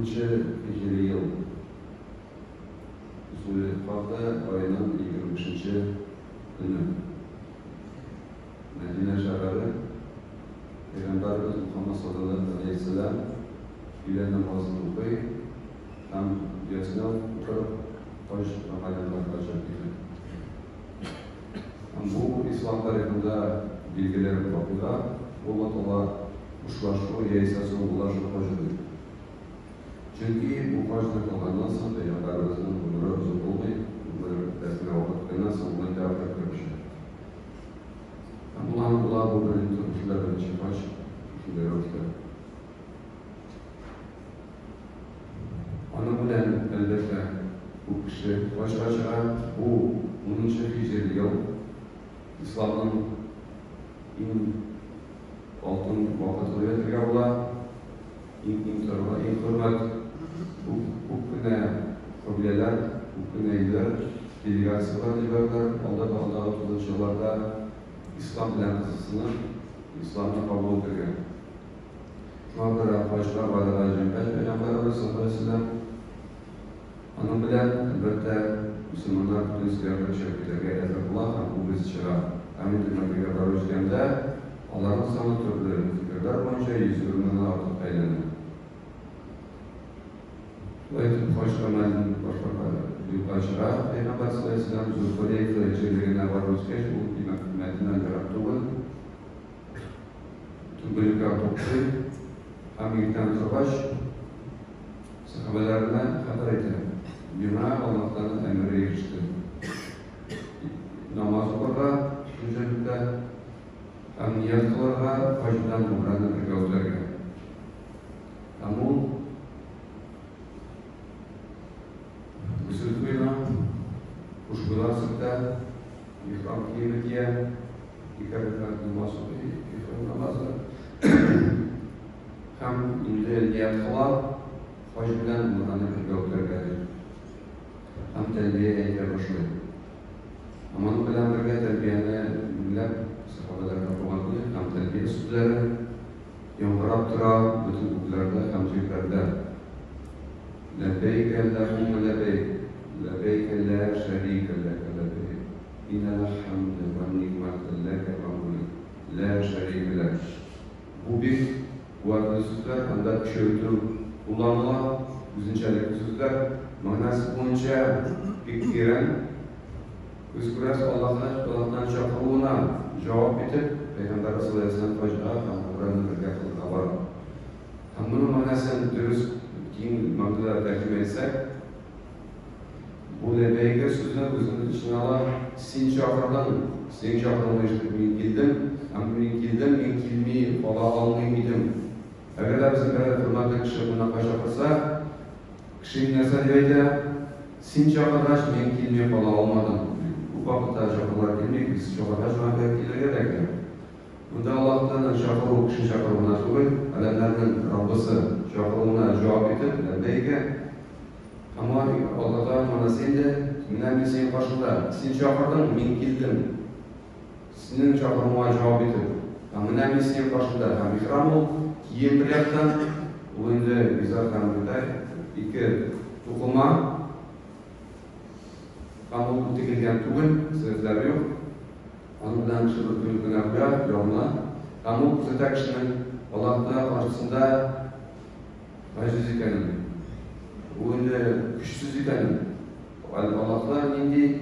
Hicri yıl Zulhicce ayının 25. günü Medine şehri Peygamberimiz Muhammed sallallahu aleyhi ve sellem ile namazını okuyup hem yatına oturup baş amellerine başladı. Bu İslam tarihinde bilgilerin bakımında Allah uçlaşma yayısasına ulaşıp başladı. Çünkü bu başlık olandan sonra Peygamberimizin bunları özür olmayıp bunları resmine okuduklarından sonra bunları cevap vermişler. Bunlar bu bölümde uçlardan çıkmış, uçları uçlar. Onun bilen elbette bu kişi başa bu 10. Hicri yıl İslam'ın en altın vakıtları yedirgavla en hürmet bu güne kabileler, bu güne iler, delegasyolar liberler, Allah'a tutulan yıllarda İslam bilen kızısını İslam'da kabul ediyor. Şuna göre başlar var Peygamberimiz sallallahu aleyhi ve sellem onun bilen elbette Müslümanlar bütün istiyorlar şekilde Allah bu biz çıra amin etmekle barıştığında Allah'ın sana türlü fikirler boyunca yüzünden artık eğlenir. Dolayısıyla başlamanın başka Peygamber sallallahu aleyhi ve sellem Zulhicce süreçlerine varmışken bu Medine'den yarattığı tüm bölümler toplu Amerikan savaş sahabelerine kadar etti. Bina Allah'tan emre erişti. Namaz okurlar, özellikle niyet kılarlar, hacdan umranı gösterge. Ama bu sözüyle kuşkular sıkta, İhram kıymetliye, dikkat etmek namazı, İhram namazı. Hem ince niyet kılar, hacdan umranı gösterge. Hem terbiye eyle başlıyor. Ama onun bilen birlikte terbiyene millet sahabelerine kullanılıyor. Hem terbiye sözleri yankırap tura bütün okullarda, hem cüklerde. Lebbeyke Allahümme lebbeyk, lebbeyke la şerike leke lebbeyk. İnnel hamde ve nikmete leke ve mulk, la şerike leke. Bu bir varlığı sözler, hem de çöğütü kullanılan üzünçelikli sözler. Manası boyunca fikren Üsküres Allah'tan çakırığına cevap edip Peygamber sallallahu aleyhi ve sellem fajra Kur'an'ın birlikte haber. Bunun manasını dürüst din mantıkla tercüme etsek bu lebeyge sözünü özünün içine ala sin çakırdan işte ben gildim ben kilmeyi falan almayayım. Eğer bizim böyle fırlatı kişi buna kaçakırsa kişinin nesel deyince sin çakırdaş ben kilmeyi falan almadım. Bu vakitte çakırlar kilmeyi biz çakırdaş ve kilmeyi gerek. Bunda Allah'tan çakırı kişi çakırına soruyor. Alemlerin Rabbisi çakırına cevap edip lebeyge ama Allah'tan manasıyla minen bir senin başında sin çakırdan ben kildim. Senin çakırına cevap edip minen bir senin başında hem ikram ol yiyem bir yaktan bu önce güzel kanunda iki tukuma kamu dikilgen tuğun sözleri yok. Ondan şurada bölümüne koyar, yoluna. Kamu kısa kişinin Allah'ta karşısında aciz ikenim. Bu önce güçsüz ikenim. Allah'ta indi,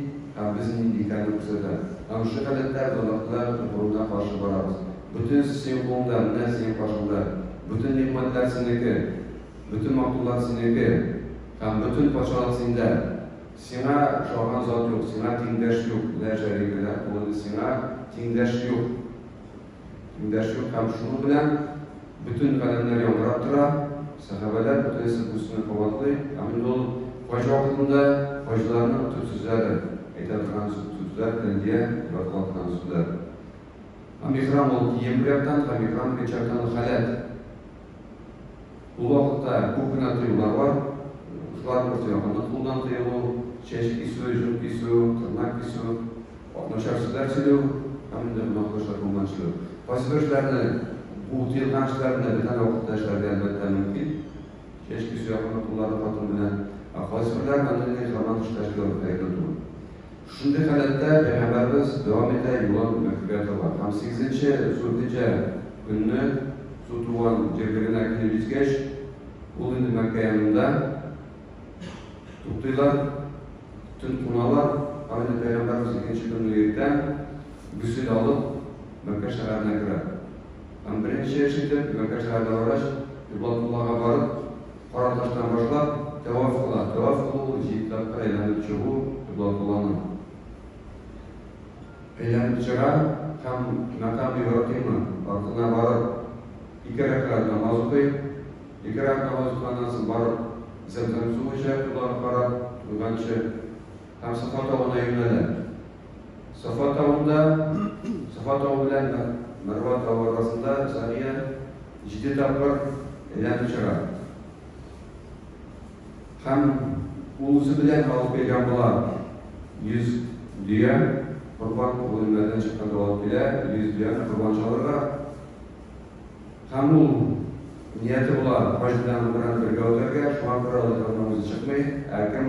bizim indi ikenim kısada. Ama şu kaletler Allah'ta kurumuna karşı vararız. Bütün sizin kolunda, ne sizin başında, bütün nimetler sinirli, bütün maktullar sinirli, bütün paçalar sinirli. Sina şahan zat yok, sina tindeş yok, ne şerikler, o sina tindeş yok. Tindeş yok, hem şunu bilen bütün kalemler yankırap tura, sahabeler bütün sıkıntısını kovatlı, emin ol, baş vaktinde başlarının tütsüzlerdir. Eytatıran tütsüzler, kendiye bırakılatıran tütsüzler. Hem ikram ol, yemriyaktan, hem ikram geçerken halet. Bu vakitte bu günah duyular var. Şular ortaya kanıtıldan duyulu, çeşit isu, junk isu, tırnak isu, atmışar sözler söylüyor, hem de naklaşlar kullanışlıyor. Pasiförçlerini, bu tilgançlarını bir tane vakitte elbette mümkün. Çeşit isu yapmak Kaysibiler anlayın zaman teşkil edildi. Shunday holatda Peygamberimiz devam eder yo'l makbiyati var. 8-Zulhijja kunni Sutuvan yerlarına kelishgach, u endi Makka yonida to'xtaylar, tun qo'nalar, ana Peygamberimiz ikkinchi kunni ertan gusl olib Makka shaharına kiradi. Birinchi ish etib Makka shahrida borish, Qiblatullohga borib, Qora toshdan boshlab tavof qiladi. Tavof qilib, jiddatga aylanib chiqib, Qiblatullohni aylanib chiqar, ham maqam Ibrahimni ortidan borib, 2 rakat namoz o'qiydi. 2 rakat namoz o'qigandan so'ng borib, Zamzam suvi ichib, Xudoga qarab, turgancha ham Safa tog'iga yo'naladi. Safa tog'i bilan Marva tog'i orasida saniya 7 taqir aylanib chiqadi. Ham o'zi bilan olib kelgan bo'lar 100 diya qurbon o'limlardan chiqqan davlatlar 100 diya qurbon chalirlar. Ham u niyati bo'lar hojdan bilan birga o'targa, shu ham bir o'zi chiqmay, akim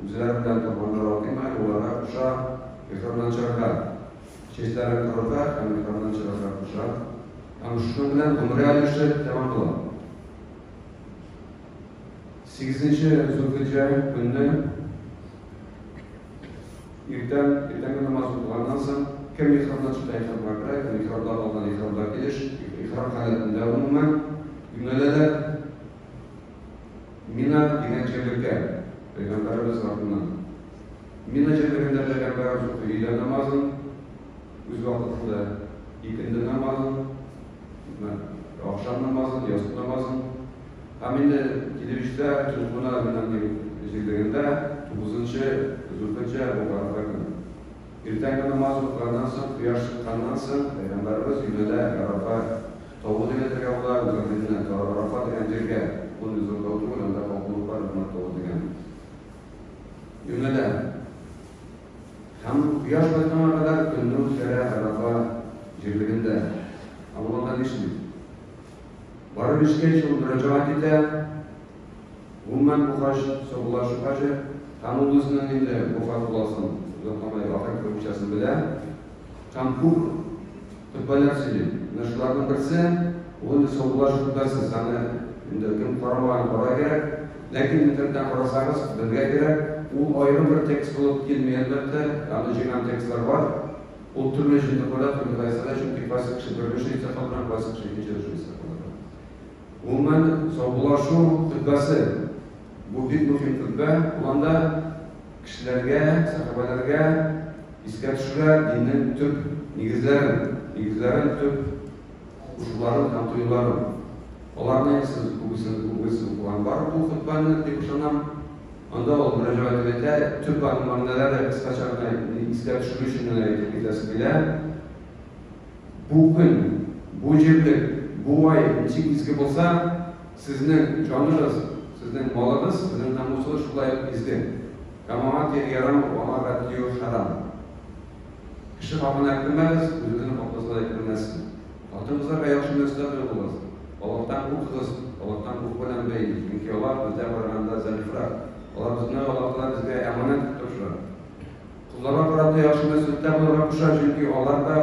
o'zlari bilan qurbonlar olmaydi, ularga o'sha ehromdan chiqarlar. Chechlarni qirqar, ham ehromdan chiqarlar o'sha. Ham shu bilan umra qilishni tamom qiladi. 8-Zulhijja kunni ertangi namoz o'qigandan so'ng kim ehromdan chiqdi, ehromga kiradi, kim ehromdan olgan ehromga kelish, ehrom holatida umuman jumlalar Mina degan joylarga Peygamberimiz tarafından Mina joylarida Peygamberimiz o'qigan namozini o'z vaqtida ikindi namozini, oqshom namozini, yotsi namozini hamda kelishda Turkmanar bilan joylarida 9-Zulhijja muborak kuni. Ertangi namoz o'qigandan so'ng, quyosh chiqqandan so'ng Peygamberimiz yo'lida Arafa tog'iga kirganlar, o'zlarining Arafa degan joyga uni zo'rg'otib o'rnida qo'yib degan. Yo'lida ham quyosh botganga qadar kunni o'zlari Arafa joylarida Allohdan ishlaydi. Barib ishgach, u murojaatida umuman o'qish, so'g'lashish ham o'zining endi vafot bo'lsin, uzoqlamay oxir ko'chasi bilan ham ko'p xutbalar so'zlaydi. Shularning birisi o'zi so'g'lash xutbasi, sana endi kim qaramagan qora kerak, lekin internetdan qarasangiz bilga kerak, u ayrim bir tekst bo'lib kelmaydi albatta, anlagan tekstlar bor. U turli shunday bo'ladi, turli chunki qaysi kishi bir kishi hisoblanib, qaysi kishi ikkinchi hisoblanadi. Umuman so'g'lashuv xutbasi bu bir muhim xutba, unda kishilarga, sahobalarga esga tushirlar dinning tub negizlari tub usullari, hamto'ylari. Ularning siz o'qigan bor bu xutbani deb ishonam. Unda u murojaatida tub ma'nolarni qisqacha esga tushirish uchun aytib bilan bu kun, bu yillik, bu oy ichingizga bo'lsa, sizning joningiz, sizning molingiz, sizning namusingiz shulay izdi. Kamomat yergaram omarat yo'q haram. Kishi xohini qilmas, o'zini xohlasa qilmasin. Xotinimizlarga yaxshi munosabat bo'lamiz. Allohdan qo'rqamiz, Allohdan qo'rqmadan bayli. Chunki Alloh bizga qaraganda zalifroq. Alloh bizni Allohlar bizga amonat topshiradi. Qullarga qarata yaxshi munosabatda bo'lib qo'shar, chunki ularda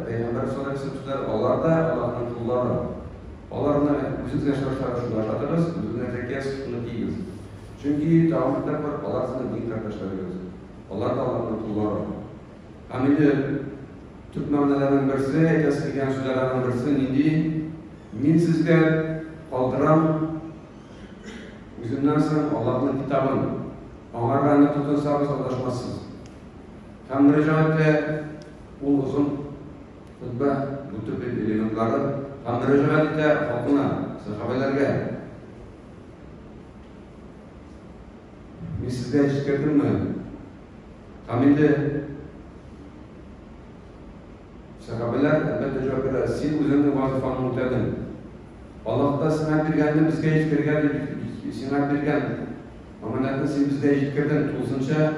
Payg'ambar sollallohu alayhi vasallam ularda Allohning qullari. Ularni o'zingizga shosharishni o'rgatamiz, o'zingizga zakaz qilib Çünkü davamda bir Allah'ın din kardeşlerimiz. Allah da Allah'ın kulları. Hamide Türk mevlelerinin birisi, etkisigen sözlerinin birisi neydi? Min sizge kaldıram, üzümden sonra Allah'ın kitabın. Onlarla tutunsanız ulaşmazsınız. Hem müracaatı bu uzun hutbe, bu tip elementleri, hem müracaatı halkına, sahabelerge sizde çıkardın mı? Hamide sahabeler elbette cevap verir. Sen üzerinde vazifanı muhtedin. Allah'ta sinek birgenli bizge hiç birgen, sinek birgen. Amanatını sen bizde hiç çıkardın. Tulsunca,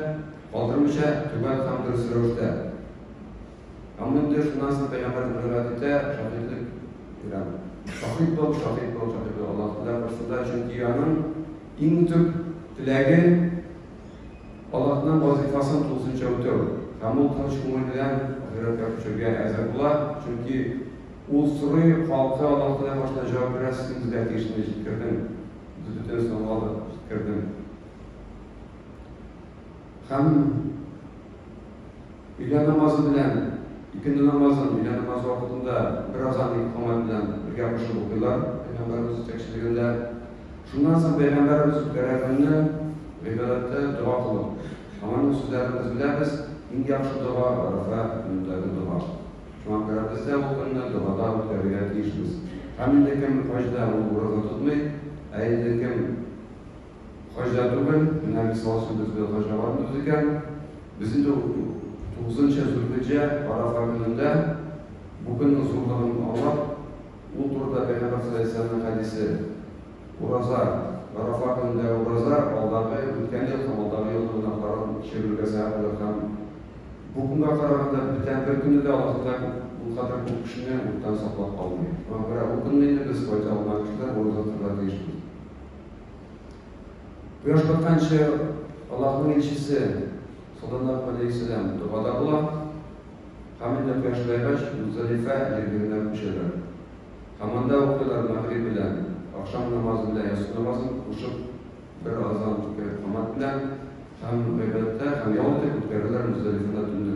kaldırmışa, tübet kamdır sürüşte. Amındır şundan sonra Peygamber'in müracaatinde şahitlik İran. Şahit ol. Allah Teala karşısında çünkü yanın en tüp tilagi Allah'tan vazifasını tuzunca ötüyor. Kamu tanış kumuldan ahiret yapıcıya ezer bula. Çünkü ulusları halka Allah'tan başına cevap biraz sizler geçtiğinde çıkırdım. Düdükten sonra da çıkırdım. Hem İlhan namazı bilen, ikindi namazın, İlhan namazı vaktinde biraz anlık kamat bilen bir yapışıp okuyorlar. Peygamberimiz tekşirliğinde şundan sonra Peygamberimiz görevini ibadette dua kılır. Ama sözlerimiz biliriz, en yaxşı dua Arafa günündeki dua. Şu an görevimizde o günde duada ötürüye değişimiz. Hemen de kim hacda onu burada tutmayı, ayında kim hacda tutmayı, Nebi sallallahu aleyhi ve sellem hacda varmız iken, bizim de 9. Zülhicce Arafa gününde bugün huzurlarını Allah, bu turda Peygamber sallallahu aleyhi ve sellem'in hadisi Uraza, Arafa gününde Uraza, Allah'a ülken yıl Allah'a yoluna karan çevirge sahibi olan bugünkü kararında biten bir günü de Allah'tan bu kadar bu kişini buradan saklap kalmıyor. Ama o gününde biz koyca olmak kişiler Uraza turda değişmiyor. Bu yaş baktan şey Allah'ın elçisi sallallahu aleyhi ve sellem duada kula hemen de yaşlayacak Muzdalife yerlerinden bir şeyler. Hemen de okuyorlar Maghrib bilen, akşam namazı bilen, yatsı namazını kuşup bir azan kamat bilen hem ibadette hem yolda kutlarlar Muzdalife'de döndü.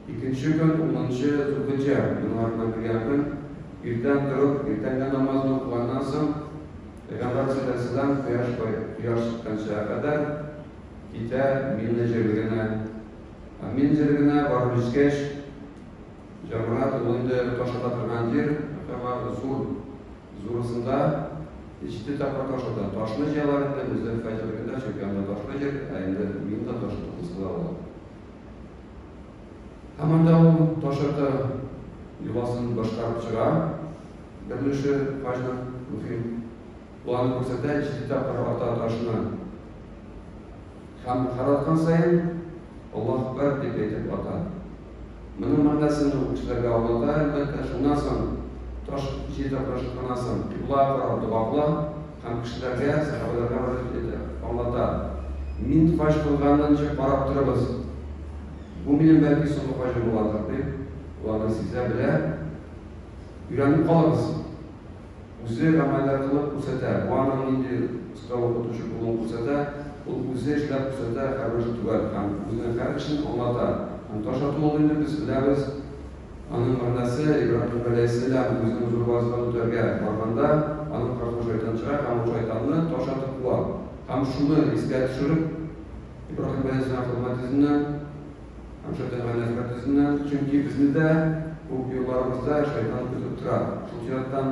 İkinci gün 10. Zülhicce günlerden bir yakın irten durup irtenge namazını okuyandan sonra Peygamber sallallahu aleyhi ve sellem kıyaş çıkan kadar kita mincerigine varmışkeş Cemaat önünde taşıda durgan yer Zurusunda içti tapar taşıda taşlı yerlerinde bizler faydalarında çökende taşlı yer ayında minda taşıda kısıda olur. Hemen de o taşıda yuvasını başkarıp çıkar birleşi fayda mühim bulanı kursada içti tapar ata taşına hem karatkan sayın Allah Akbar deyip aytip atar. Bunun manasını kişilerge alanda elbette şundan sonra taş içi taşıtkan asın kıbla karardı bağla hem kişilerge sahabelerge anlatar. Min faş kılgandan çık barap durabız. Bu benim belki sonu faşım oladır deyip ulanı size bile yürenip kalırız. Güzel ameller kılıp kursata, bu anın indi sıkıva okutuşu kulun kursata bu güzel işler kursata karışı tuvar. Bizden karışın anlatar. Taşatı olduğunda biz biliriz. Anın manası İbrahim Aleyhisselam bizim huzurumuzdan ötürge varganda anın karşı şeytan çıkar, hem şeytanını taşatı kuvar. Hem şunu iskaya düşürüp İbrahim Aleyhisselam hizmetinden hem şeytan hizmetinden çünkü bizim de bu yollarımızda şeytan tutup durar. Şu tirattan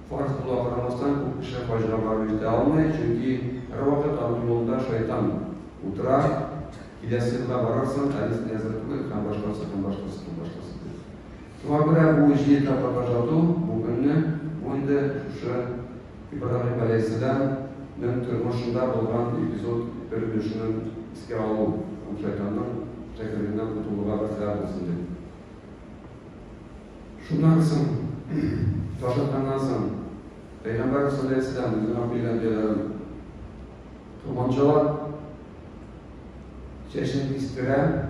farz buluğa karamasdan bu kişi faycına varmıştı almayı çünkü her vakit anın yolunda şeytan oturar. Gidesinde vararsan, hadisini yazartığı kan başkası. Şuna göre bu işi tapırlaşadı, bugünü, bugünde şu İbrahim Aleyhisselam'ın tırmışında olan epizod bölümüşünün iske alıp, şeytanın tekerinden kurtulduğuna vesile olsun dedi. Şundan kısım, taşıtkandan sonra, Peygamber sallallahu aleyhi ve sellem bizim akbillendilerin kurbancalar çeşitli istiren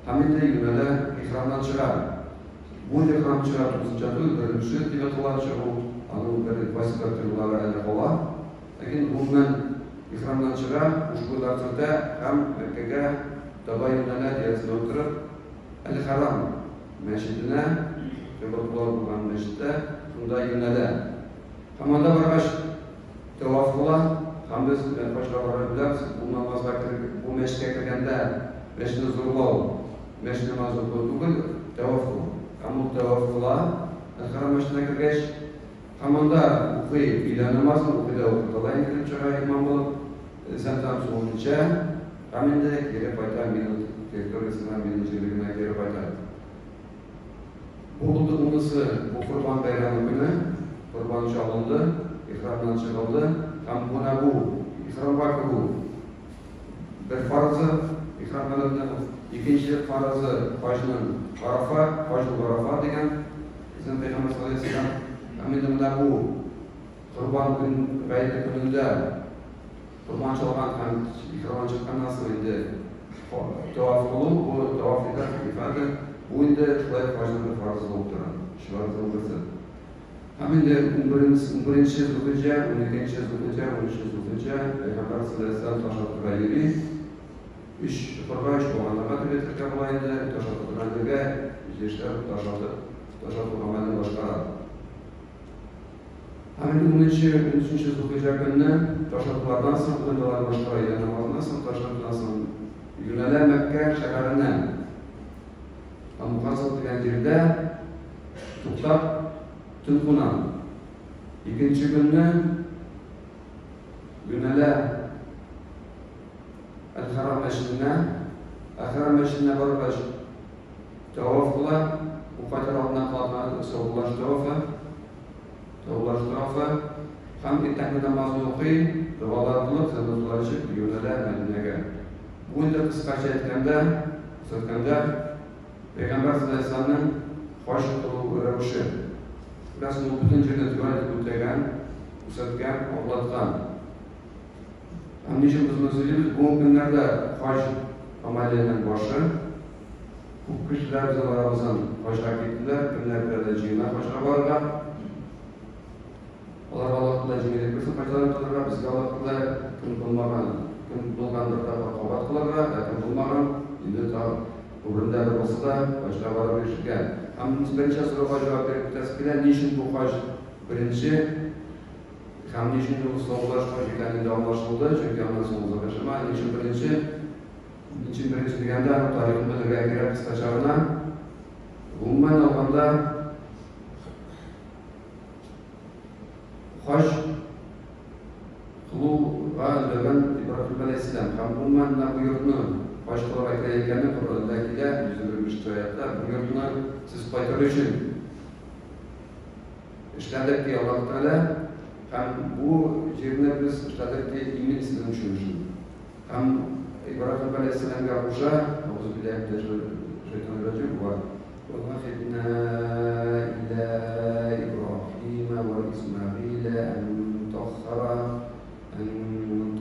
hamide yönele ikramdan çıkar. Bu ikram çıkar tutacaklı bölümsü divatlar çıkar. Anıl bir vasifatırlara ele kola. Lakin bundan ikramdan çıkar. Uşku dağıtırda hem erkege daba yönele diyesine oturup el-haram meşidine divatlar bulan meşidde bunda yönele. Hamanda barbaş tevaf kola. Hem biz başka varabiliriz. Bu namaz vakti bu meşke kirgende meşne zurlav, meşne namaz okuduğu tevaf kıl. Ama tevaf kıla, el-haram meşne kirgeç. Hamanda okuy, bila namazını okuyda okudalayın kirip çıkar imam olup sen tam soğunca haminde geri paytar minut teknolojisinden birinciliğine geri paytar. Bu bulduğumuzu bu kurban bayramı günü kurban çalındı, ikramdan çıkıldı. Hem buna bu, ikram vakı bu. Bir farzı, ikram edildi. İkinci farzı, başının Arafa, başıl Arafa degen. Bizim Peygamber sallallahu aleyhi ve sellem, hem de bu, kurban gün gayri gününde Kurbançılıqdan ham ikramdan chiqqandan so'ng endi tavof qilib, bu tavof ifade bu endi Xudoy farzandi farz bo'lib turadi. Shulardan birisi. Ham endi 11-chi Zulhijja, 12-chi Zulhijja, 13-chi Zulhijja Payg'ambar sollallohu alayhi vasallam Toshotga yurib, ish qurbash bo'lganlarga turga bo'laydi, Toshotga ishlar Toshot amalini boshqaradi. Ham endi 13-chi Zulhijja kunini Toshotlardan so'ng qiladigan boshqaradi. Namozdan so'ng Toshotdan so'ng Yunalar Makka shaharidan Muhassab degan yerda to'xtab tun qo'nadi. Ikkinchi kunni Yunalar Al-Haram masjidina borib tavof qilib, bu qaytaroqdan qiladi savolash tavofi ham ertangi namozni o'qiy, duolar qilib, zamotlashib Yunalar Madinaga. Bu endi qisqacha aytganda Payg'ambar sollallohu alayhi vasallam xosh qilib ravishi rasmni butun joyda tuvalib o'tagan, uzatgan, ovlatgan. Hamisha biz o'zimiz bu kunlarda xosh amaliyadan boshi ko'p kishilar biz oramizdan xoshga ketdilar, kunlarda jina xoshga borgan. Ular Allohga jina qilsa xoshlanib turarlar, bizga Allohga kun bo'lgandirda raqobat qilarlar, lekin bo'lmagan endi o'rinda bir bo'lsa boshqa borib yurishgan. Hamimiz birinchi so'rovga javob berib o'tasiz. Nishin bu xosh birinchi ham nishin bu savolash xoshligini davomlashtirdi, chunki ondan so'ng uzoqlashma. Nishin birinchi deganda tariximizga kirib qisqacha umuman olganda xosh qiluvga degan Ibrohim alayhissalom ham umuman bu yurtni xosh qilib aytayotgani Qur'ondagi 120 oyatda bu yurtni siz qaytarish uchun ishladiki Alloh taolo ham bu yerni biz ishladiki iymon islom tushunish ham İbrahim Aleyhisselam'a qo'sha Auzubillahi minash-shaytonir-rojim va وَوَحِدْنَا إِلَى إِبْرَاهِيمَ وَإِسْمَاعِيلَ أَنْ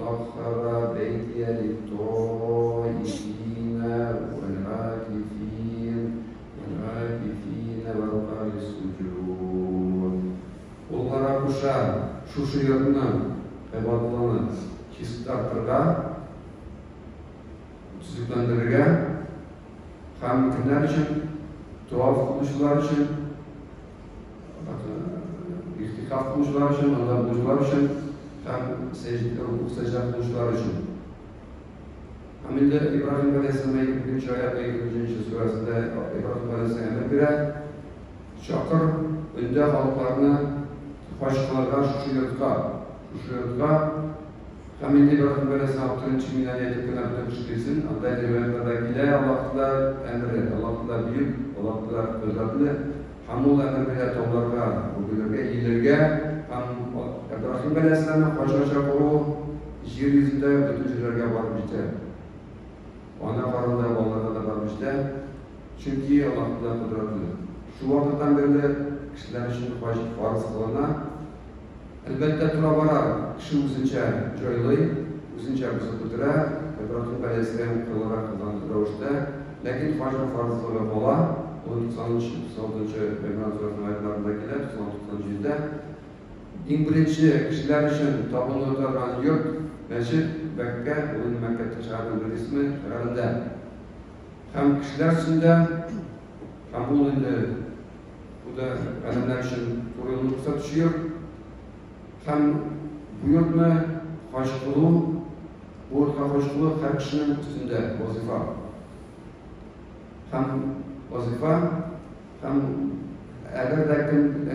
طَهِّرَ بَيْتِيَ لِلطَّائِفِينَ وَالْعَاكِفِينَ وَرُكَعِ السُّجُودِ. Onlara qo'sha shu yerni ibodatlarni kestirtirgan tuzuklantirgan ham kimlar uchun tavof qiluvchilar uchun ihtiqoq qiluvchilar uchun Alloh bo'luvchilar uchun ham sajda qiluvchilar uchun. Ham endi Ibrohim alayhissalomning 2-oyat surasida Ibrohim alayhissalomga ko'ra chaqir unda xalqlarni xosh qilarlar shu yurtga ham endi Ibrohim alayhissalom 4-minayetib qilsin. Alloh rivoyatlardagilar Allohlar amri, Allohlar buyuk, Allohlar qudratli. Hamul amr bilan tog'larga, bularga, yerlarga ham Ibrohim alayhissalomni xosh-xosh qilib yer yuzida butun joylarga borib yetdi. Ona qarinda bolalarga borib yetdi. Chunki Allohlar qudratli. Shu vaqtdan beri kishilar uchun xosh farz qilinadi. Albatta tura borar, kishi o'zincha joyli, o'zincha qudra, Ibrohim alayhissalom qilgan ravishda, lekin xoshni farz qilib bola 90-90 Peygamberlardagilar 90-yilda eng birinchi kishilar uchun topilib o'tirgan yurt masjid Makka, uning Makka shahrining bir ismi shaharida. Ham kishilar uchunda ham bu endi Xudo odamlar uchun ko'rilib ko'rsatish ham bu yurtni xosh qilib, bu yurtga xosh qilib har kishining ustida vazifa. Ham agarda kimda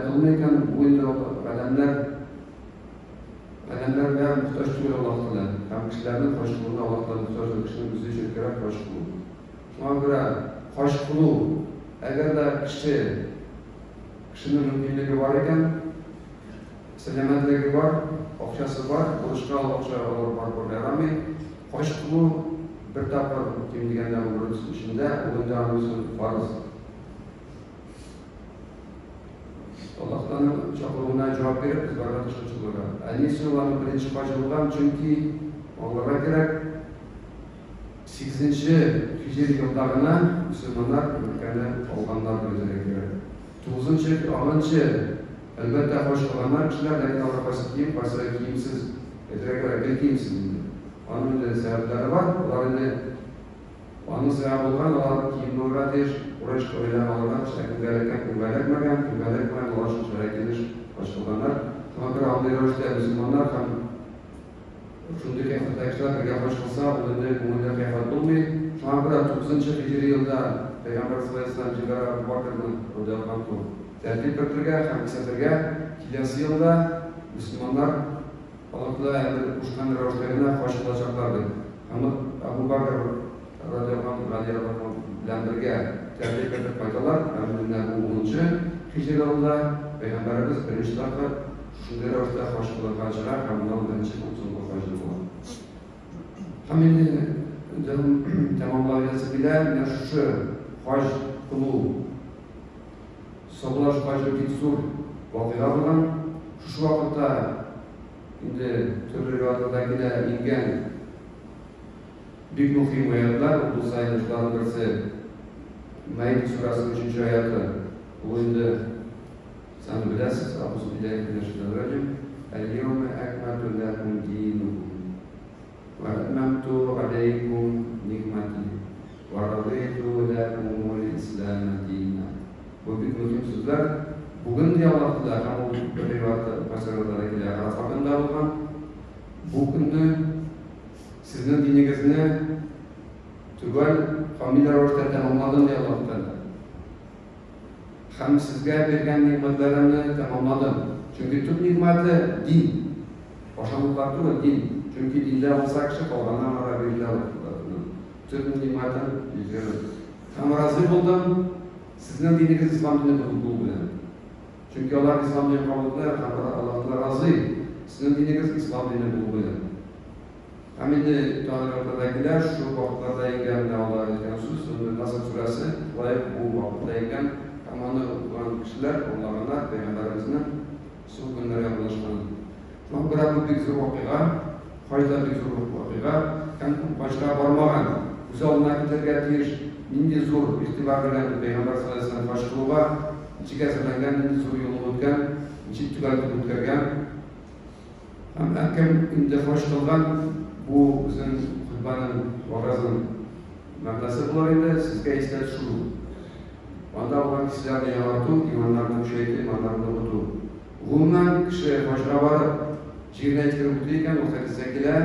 qilmaykan bu endi odamlarga muhtoj bo'lib Alloh taolo ham kishilarni xosh qilib Alloh taolo muhtoj kishining o'zi uchun kerak xosh qilib. Shunga ko'ra xosh qilib agarda kishining mumkinligi bor ekan, salomatligi bor, oqchasi bor, boshqa oqcha bor bo'lmaydi. Xosh qilib bir taqdir kim degandan o'rin ishida o'rindan o'zi farz. Allah'tan çakırığına cevap verip biz barda dışarı. Annesi olanı birinci başlıktan çünkü onlara gerek 8. Hicri yıldağına Müslümanlar ülkede olganlar gözüne gerek. 9. 10. Elbette hoş olanlar kişiler de Avrupa'sı kiyim, başka kiyimsiz, etrek kiyimsiz. Onun da sebepleri var. Onun sebebi olan onlar kiyimli uğradır, uğraş koyulan olanlar, küngelikmeyen dolaşın şöyle hoş olanlar. Ama bir anlayışta Müslümanlar hem şundaki kıyafetler birge hoş olsa, onunla kumulda kıyafet olmuyor. Şu an bir 9. Hicri yılda Peygamber sallallahu aleyhi ve sellem Cigara Abu Bakr'ın Rodalkan'ın tertip ettirge, hem seferge, kilası yılda Müslümanlar Allah'la uçkan röşlerine hoş olacaklardı. Ama Abu Bakr Radiyallahu bilen birge tertip ettirip koydular. Hem 10. Hicri yılda Peygamberimiz birinci tarafı şunday röşte hoş olacaklar, hem bundan birinci konusunda hoş olacaklar. Hem şimdi tamamlayıcısı bile şu hoş kulu Sabılaş hacı Gitsur vakılarından şu vakitte şimdi türlü rivayetlerinde ingen büyük muhim ayetler bu sayılışların birisi Maide surasının 3. ayeti. Bu indi sen bilesiz Euzubillahimineşşeytanirracim. El-yevme ekmeltu lekum dînukum ve etmemtu aleykum nikmeti ve radîtu lekumul İslam'e dînen. Bu büyük muhim sözler. Bugün diye Allah'ta hem o rivayet pasarlarıyla arasında olan bu günde sizin dininizni tügal familiar orta tamamladın diye Allah'ta. Hem sizge bergen nimetlerini tamamladım. Çünkü tüm nimeti din. Başanlıklar da din. Çünkü dinde olsa kişi kalganlar arabiyla tüm nimetten yüzüyor. Hem razı oldum. Sizin dininiz İslam dini bulduğu bilen. Çünkü Allah İslam dini kabul eder, Allah'la razı. Sizin dininiz İslam dini bulduğu bilen. Hem de Tanrı'dakiler şu vakitlerde ingen Allah'a etken Nasr suresi layık bu vakitte ingen amanı olan kişiler, onlarına Peygamberimizin su günlere ulaşmanı. Şu an bırakıp bir sürü vakıga, hacda bir sürü vakıga, başka varmagan, güzel nakiterge Nindi zor irtibar bilen Peygamber sallallahu aleyhi ve sellem başkılığa içi kesirlengen, nindi zor yolu ötken, içi tügaltı ötkergen. Hem erken indi hoş kılgan bu bizim hutbanın, varazın mevlası bularıydı, sizge istet şu. Vanda olan kişiler de yavartu, imanlarını şeydi, imanlarını kutu. Bundan kişi hoşuna varıp, çirine etkiri kutuyken, o sekiler,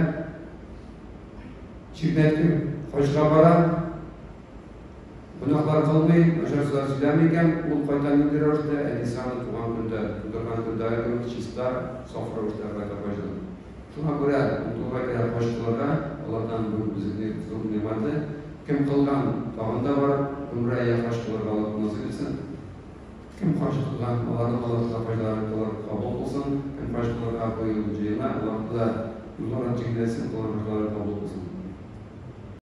çirine etkiri hoşuna varıp, Günahlar kılmayı, aşağısılar söylemeyken, bu faydan indirörde, insanı tuğan günde, kudurgan günde ayırmak çista, sofra uçlarına başladı. Şuna göre, mutlaka kadar başlıklara, Allah'tan bu bizimle tutum nimetli, kim kılgan tağında var, ömreye yaklaştıkları Allah'ın nasıl bilsin. Kim karşı kılgan, Allah'ın başlarını kabul olsun, kim karşı kılgan koyulacağına, Allah'ın yollara çekilsin, Allah'ın başlarını kabul olsun.